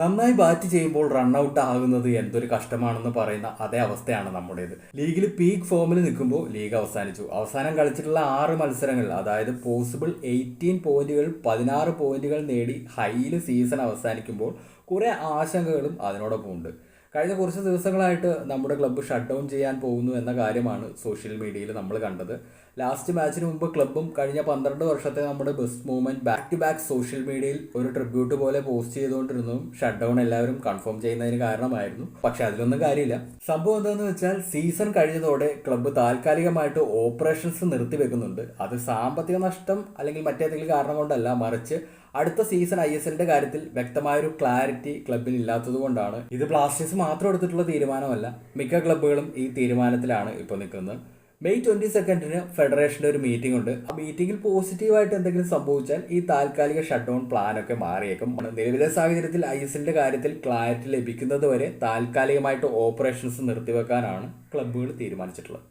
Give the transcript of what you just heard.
നന്നായി ബാറ്റ് ചെയ്യുമ്പോൾ റണ്ണൌട്ട് ആകുന്നത് എന്തൊരു കഷ്ടമാണെന്ന് പറയുന്ന അതേ അവസ്ഥയാണ് നമ്മുടേത്. ലീഗിൽ പീക്ക് ഫോമിൽ നിൽക്കുമ്പോൾ ലീഗ് അവസാനിച്ചു. അവസാനം കളിച്ചിട്ടുള്ള 6 മത്സരങ്ങൾ, അതായത് പോസിബിൾ 18 പോയിന്റുകൾ 16 പോയിന്റുകൾ നേടി ഹൈയിൽ സീസൺ അവസാനിക്കുമ്പോൾ കുറേ ആശങ്കകളും അതിനോടൊപ്പം ഉണ്ട്. കഴിഞ്ഞ കുറച്ച് ദിവസങ്ങളായിട്ട് നമ്മുടെ ക്ലബ്ബ് ഷട്ട് ഡൗൺ ചെയ്യാൻ പോകുന്നു എന്ന കാര്യമാണ് സോഷ്യൽ മീഡിയയിൽ നമ്മൾ കണ്ടത്. ലാസ്റ്റ് മാച്ചിന് മുമ്പ് ക്ലബ്ബും കഴിഞ്ഞ 12 വർഷത്തെ നമ്മുടെ best movement back to back social മീഡിയയിൽ ഒരു ട്രിബ്യൂട്ട് പോലെ പോസ്റ്റ് ചെയ്തുകൊണ്ടിരുന്നതും ഷട്ട് ഡൗൺ എല്ലാവരും കൺഫേം ചെയ്യുന്നതിന് കാരണമായിരുന്നു. പക്ഷെ അതിലൊന്നും കാര്യമില്ല. സംഭവം എന്താണെന്ന് വെച്ചാൽ സീസൺ കഴിഞ്ഞതോടെ ക്ലബ്ബ് താൽക്കാലികമായിട്ട് ഓപ്പറേഷൻസ് നിർത്തിവെക്കുന്നുണ്ട്. അത് സാമ്പത്തിക നഷ്ടം അല്ലെങ്കിൽ മറ്റേതെങ്കിലും കാരണം കൊണ്ടല്ല, മറിച്ച് അടുത്ത സീസൺ ISLന്റെ കാര്യത്തിൽ വ്യക്തമായൊരു ക്ലാരിറ്റി ക്ലബിന് ഇല്ലാത്തത് കൊണ്ടാണ്. ഇത് ബ്ലാസ്റ്റേഴ്സ് മാത്രം എടുത്തിട്ടുള്ള തീരുമാനമല്ല, മിക്ക ക്ലബ്ബുകളും ഈ തീരുമാനത്തിലാണ് ഇപ്പോൾ നിൽക്കുന്നത്. മെയ് 22 ഫെഡറേഷൻ്റെ ഒരു മീറ്റിംഗ് ഉണ്ട്. ആ മീറ്റിംഗിൽ പോസിറ്റീവായിട്ട് എന്തെങ്കിലും സംഭവിച്ചാൽ ഈ താൽക്കാലിക ഷട്ട് ഡൗൺ പ്ലാനൊക്കെ മാറിയേക്കും. നിലവിലെ സാഹചര്യത്തിൽ ISLന്റെ കാര്യത്തിൽ ക്ലാരിറ്റി ലഭിക്കുന്നത് വരെ താൽക്കാലികമായിട്ട് ഓപ്പറേഷൻസ് നിർത്തിവെക്കാനാണ് ക്ലബ്ബുകൾ തീരുമാനിച്ചിട്ടുള്ളത്.